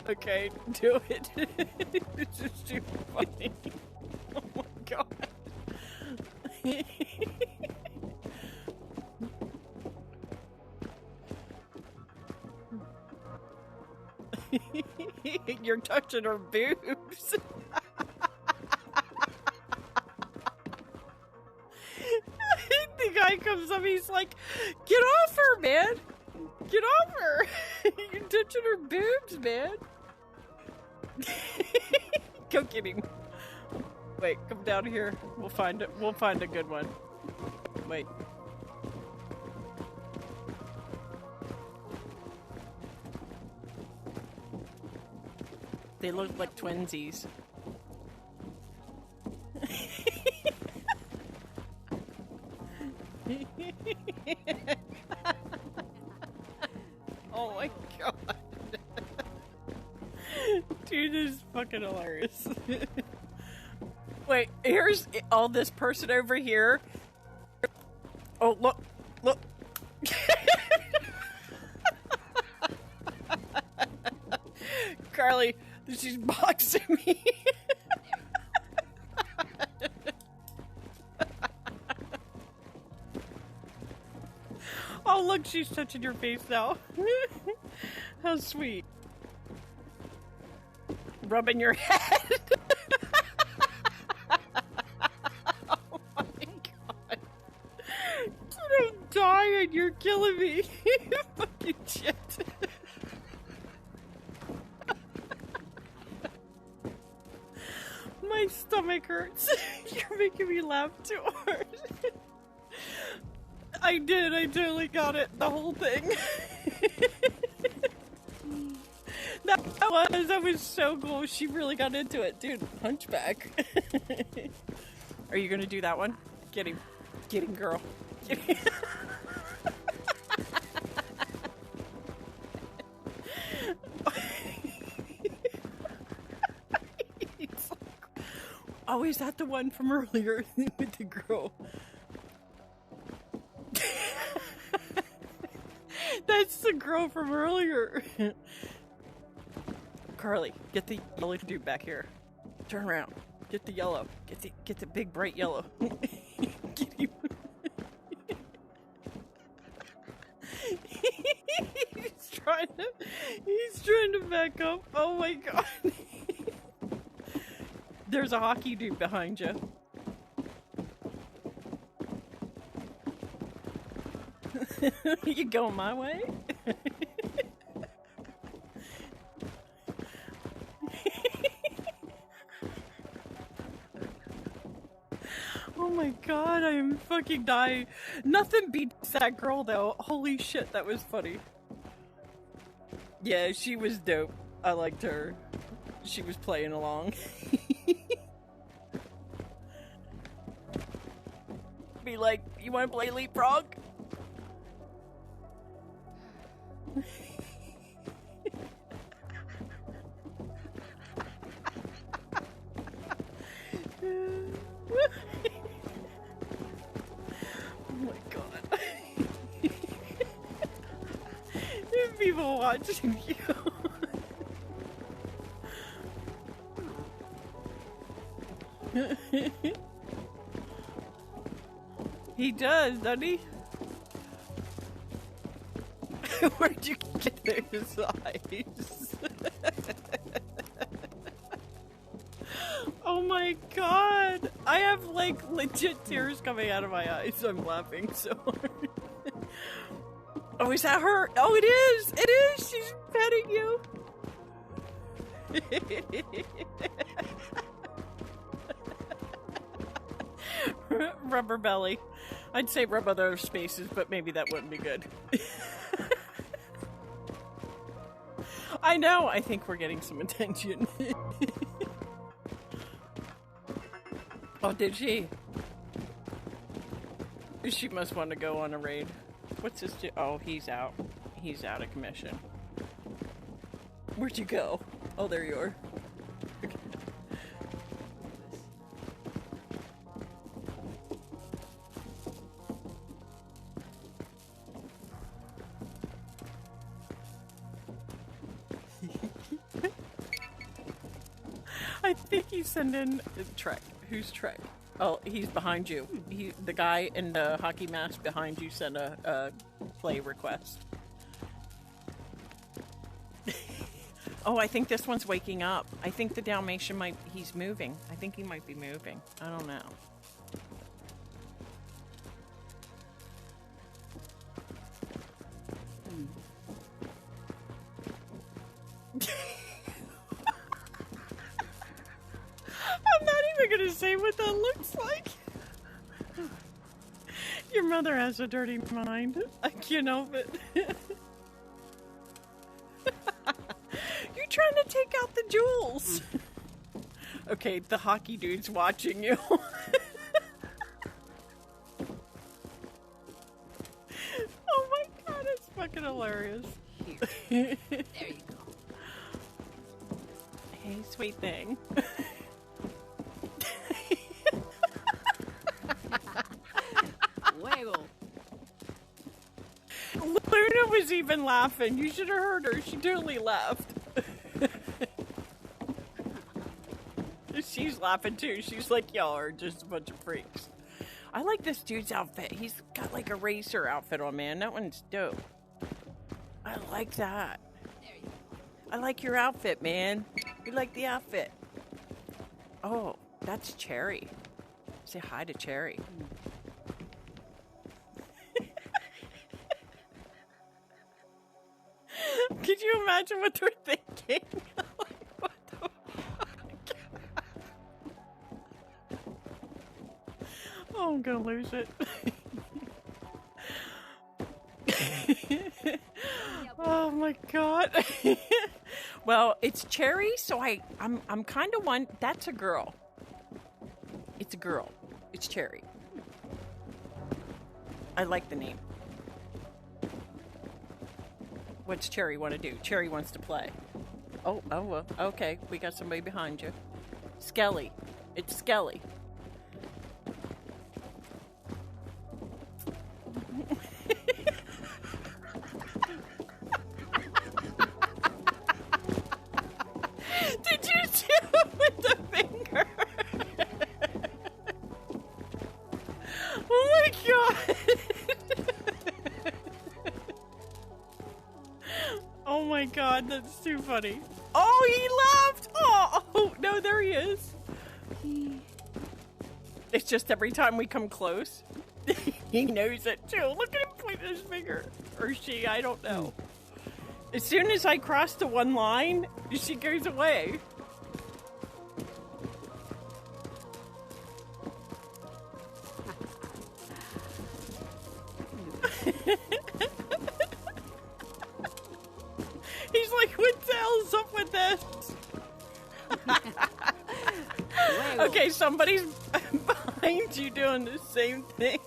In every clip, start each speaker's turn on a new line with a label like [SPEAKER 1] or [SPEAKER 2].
[SPEAKER 1] Okay, do it. This is too funny. Oh my god. You're touching her boobs. The guy comes up, he's like, get off her, man! Get off her! You're touching her boobs, man! Go get him. Wait, come down here. We'll find it. We'll find a good one. Wait. They look like twinsies. Oh my god. Dude, this is fucking hilarious. Wait, here's all this person over here. Oh, look. Look. Carly, she's boxing me. Oh, look, she's touching your face now. How sweet. Rubbing your head. Oh my god. I'm dying. You're killing me. Fucking shit. My stomach hurts. You're making me laugh too hard. I did. I totally got it. The whole thing. That was so cool. She really got into it. Dude, hunchback. Are you gonna do that one? Get him. Get him, girl. Get him. Oh, is that the one from earlier with the girl? That's the girl from earlier. Carly, get the yellow dude back here. Turn around. Get the yellow. Get the big bright yellow. Get him. He's trying to back up. Oh my god. There's a hockey dude behind you. You going my way? Oh my god, I am fucking dying. Nothing beats that girl though. Holy shit, that was funny. Yeah, she was dope. I liked her. She was playing along. Be like, you wanna play leapfrog? Oh my god. People watching you. He does, doesn't he? Where'd you get those eyes? Oh my god! I have like legit tears coming out of my eyes. I'm laughing so hard. Oh, is that her? Oh, it is! It is! She's petting you! Rubber belly. I'd say rub other spaces, but maybe that wouldn't be good. I know! I think we're getting some attention. Oh, did she? She must want to go on a raid. What's this do? Oh, he's out. He's out of commission. Where'd you go? Oh, there you are. Okay. I think he's sending Trek. Who's Trek? Oh, he's behind you. The guy in the hockey mask behind you sent a play request. Oh, I think this one's waking up. I think the Dalmatian he's moving. I think he might be moving. I don't know. I'm not even gonna say what that looks like. Your mother has a dirty mind. I can't help it. You're trying to take out the jewels. Okay, the hockey dude's watching you. Oh my god, it's fucking hilarious.
[SPEAKER 2] Here. There you go.
[SPEAKER 1] Hey, sweet thing.
[SPEAKER 2] Wiggle.
[SPEAKER 1] Luna was even laughing. You should have heard her. She totally laughed. She's laughing too. She's like, y'all are just a bunch of freaks. I like this dude's outfit. He's got like a racer outfit on, man. That one's dope. I like that.
[SPEAKER 2] There you go.
[SPEAKER 1] I like your outfit, man. You like the outfit. Oh, that's Cherry. Say hi to Cherry. Could you imagine what they're thinking? Like, what the fuck? Oh, I'm gonna lose it. Oh my god. Well, it's Cherry, so I'm kind of one. That's a girl. It's a girl. It's Cherry. I like the name. What's Cherry want to do? Cherry wants to play. Oh, well, okay. We got somebody behind you. Skelly. It's Skelly. Did you do it with the finger? Oh my god. Oh my god, that's too funny. Oh, he laughed! Oh, no, there he is. It's just every time we come close, he knows it too. Look at him point his finger. Or she, I don't know. As soon as I cross the one line, she goes away. He's like, what the hell's up with this? Okay, somebody's behind you doing the same thing.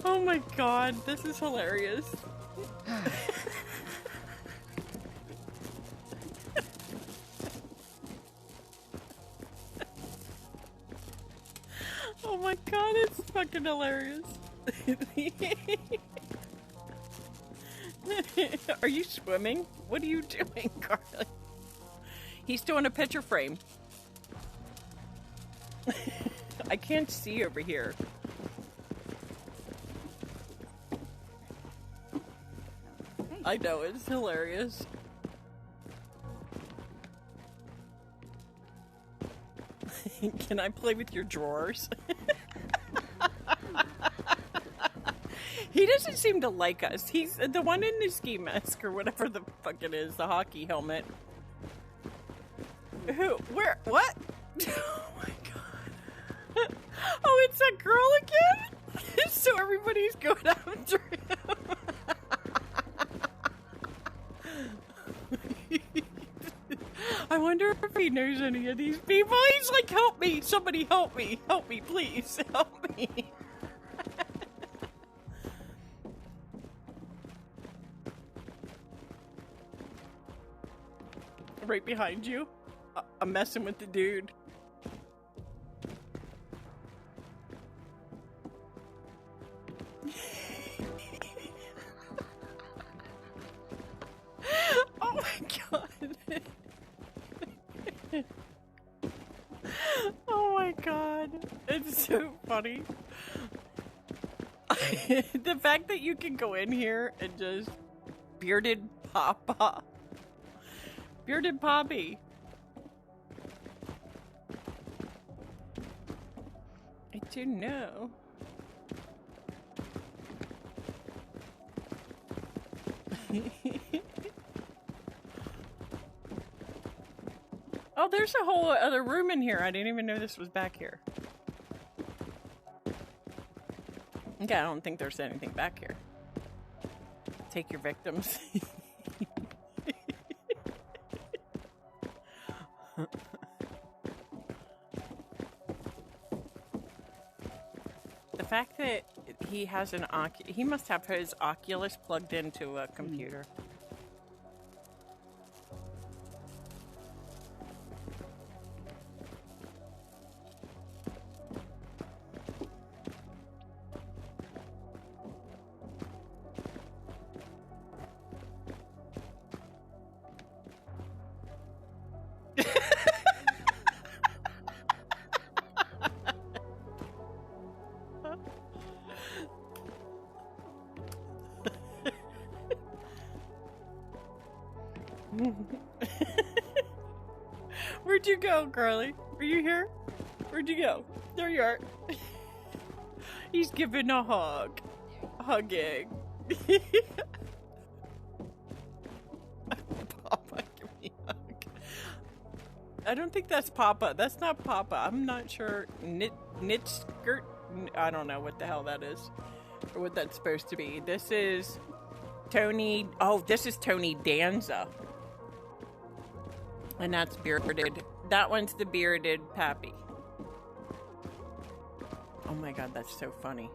[SPEAKER 1] Oh my god, this is hilarious. Oh my god, it's fucking hilarious. Are you swimming? What are you doing, Carly? He's doing a picture frame. I can't see over here. I know, it's hilarious. Can I play with your drawers? He doesn't seem to like us. He's the one in the ski mask or whatever the fuck it is, the hockey helmet. Who? Where? What? Oh my god. Oh, it's that girl again? So everybody's going after him. I wonder if he knows any of these people. He's like, help me. Somebody help me. Help me, please. Help me. Right behind you. I'm messing with the dude. Oh my god. That's so funny. The fact that you can go in here and just bearded Papa. Bearded Poppy. I don't know. Oh, there's a whole other room in here. I didn't even know this was back here. Okay, I don't think there's anything back here. Take your victims. The fact that he has an he must have his Oculus plugged into a computer. Where'd you go, Carly? Are you here? Where'd you go? There you are. He's giving a hug. Hugging. Papa, give me a hug. I don't think that's Papa. That's not Papa. I'm not sure. Knit skirt? I don't know what the hell that is. Or what that's supposed to be. This is Tony. Oh, this is Tony Danza. And that's bearded. That one's the bearded Pappy. Oh my god, that's so funny.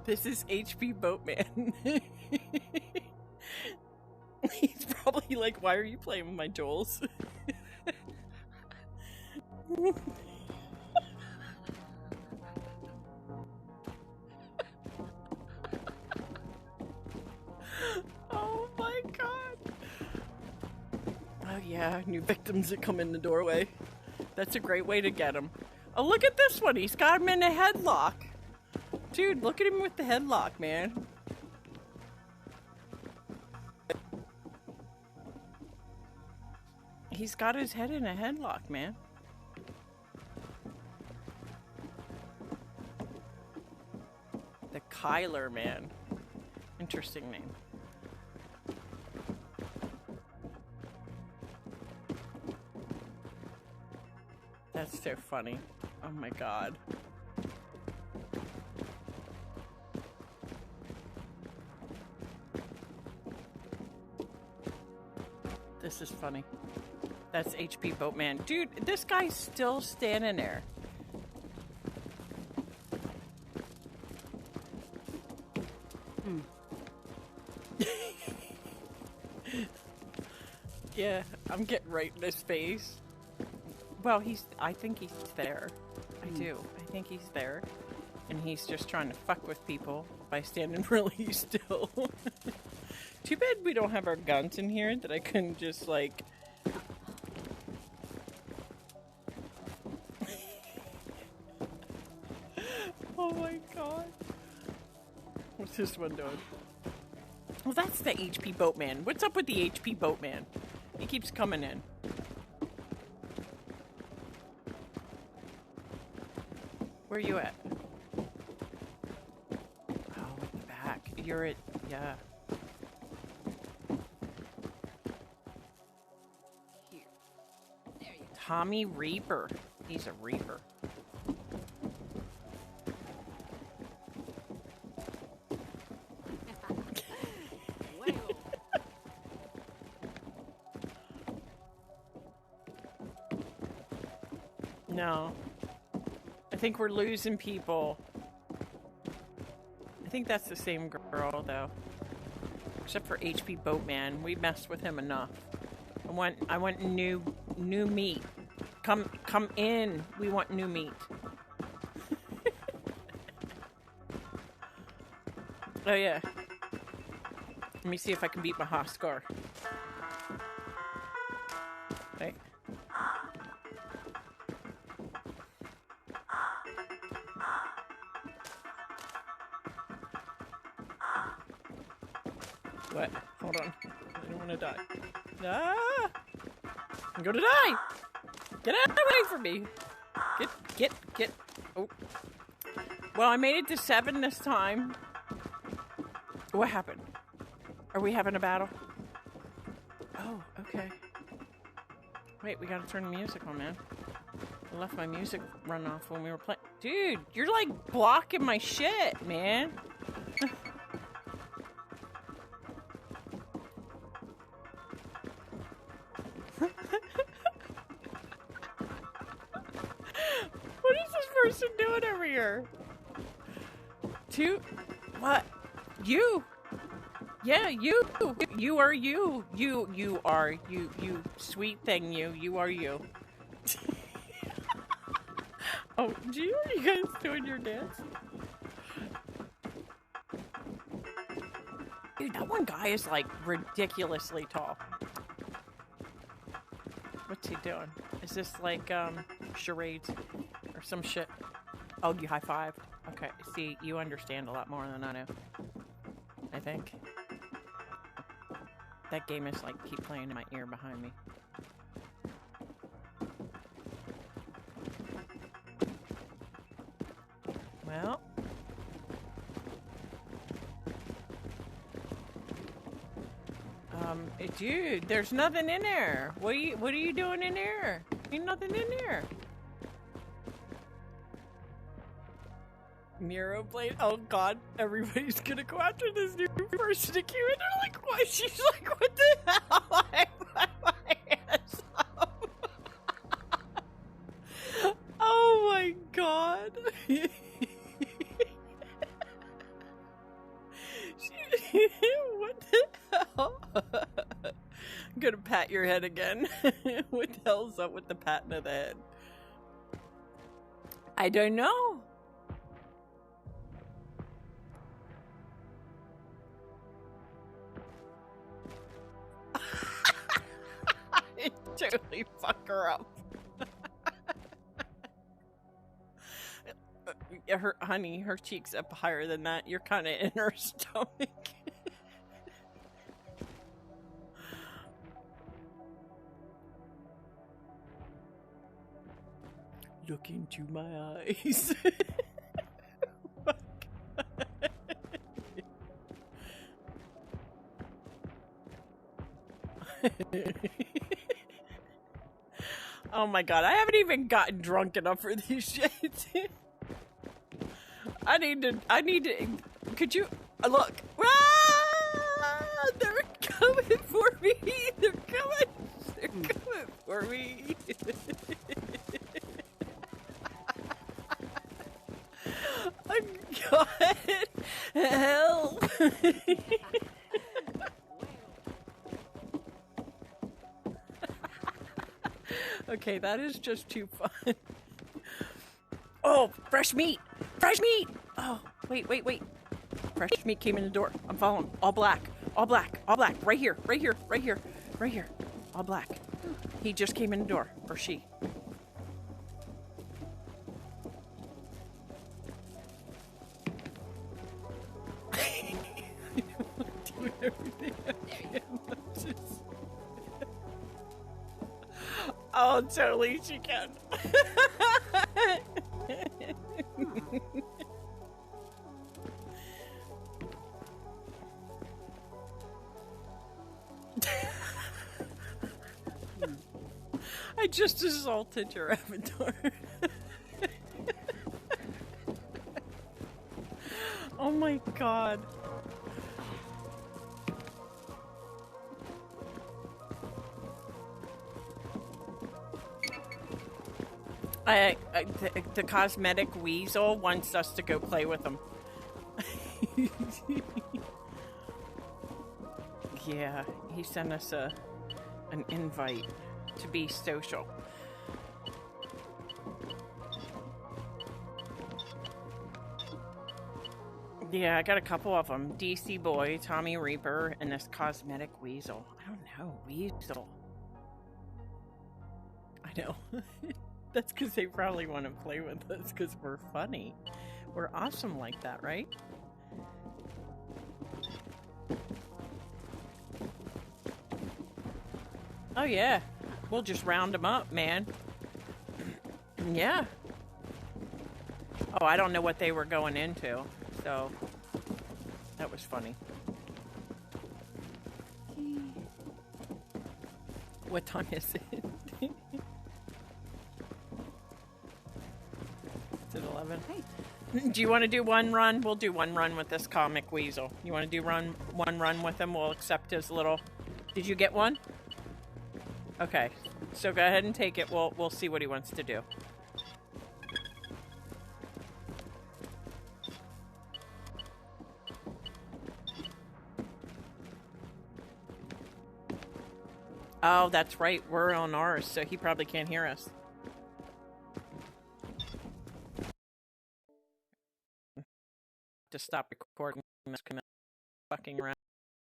[SPEAKER 1] This is HP Boatman. He's probably like, why are you playing with my jewels? Oh my god. Oh yeah, new victims that come in the doorway. That's a great way to get them. Oh, look at this one. He's got him in a headlock. Dude, look at him with the headlock, man. He's got his head in a headlock, man. The Kyler man. Interesting name. That's so funny. Oh my god. This is funny. That's HP Boatman. Dude, this guy's still standing there. Yeah, I'm getting right in his face. Well, I think he's there. I do. I think he's there. And he's just trying to fuck with people by standing really still. Too bad we don't have our guns in here that I couldn't just, like... Oh my god. What's this one doing? Well, that's the HP Boatman. What's up with the HP Boatman? He keeps coming in. Where are you at? Oh, at the back. You're at... yeah.
[SPEAKER 2] Here. There you go.
[SPEAKER 1] Tommy Reaper. He's a Reaper. No. I think we're losing people. I think that's the same girl, though. Except for HP Boatman. We messed with him enough. I want new meat. Come in. We want new meat. Oh, yeah. Let me see if I can beat my hot score. Wait. What? Hold on. I don't want to die. Ah! I'm gonna die! Get out of the way from me! Get. Oh. Well, I made it to 7 this time. What happened? Are we having a battle? Oh, okay. Wait, we gotta turn the music on, man. I left my music run off when we were playing. Dude, you're like blocking my shit, man. What is this person doing over here? What? You? Yeah, you. You are you. You are you. You sweet thing. You are you. Oh, are you guys doing your dance? Dude, that one guy is like ridiculously tall. What's he doing? Is this like charades or some shit? Oh, you high-fived. Okay, see, you understand a lot more than I do. I think. That game is like keep playing in my ear behind me. Well. Dude, there's nothing in there. What are you doing in there? Ain't nothing in there. Nero Blade. Oh god, everybody's gonna go after this new person to queue, and they're like, "What?" She's like, "What the hell?" I put my hands up. Oh my god. What the hell? I'm gonna pat your head again. What the hell's up with the patting of the head? I don't know. I totally fuck her up. Honey, her cheek's up higher than that. You're kind of in her stomach. Look into my eyes. Oh my god, I haven't even gotten drunk enough for these shits. I need to, could you, look. Ah, they're coming for me. They're coming for me. Oh god, help. Okay, that is just too fun. Oh, fresh meat! Fresh meat! Oh, wait. Fresh meat came in the door. I'm following. All black. Right here. All black. He just came in the door. Or she. Doing everything I can. Oh, totally, she can. I just assaulted your avatar. Oh my god. The cosmetic weasel wants us to go play with him. Yeah, he sent us an invite to be social. Yeah, I got a couple of them. DC Boy, Tommy Reaper, and this cosmetic weasel. I don't know, weasel. I know. That's because they probably want to play with us because we're funny. We're awesome like that, right? Oh yeah, we'll just round them up, man. Yeah. Oh, I don't know what they were going into, so that was funny. What time is it? It's at 11. Hey. Do you want to do one run? We'll do one run with this comic weasel. You want to do one run with him? We'll accept his little... Did you get one? Okay, so go ahead and take it. We'll see what he wants to do. Oh, that's right. We're on ours, so he probably can't hear us. To stop recording this fucking around.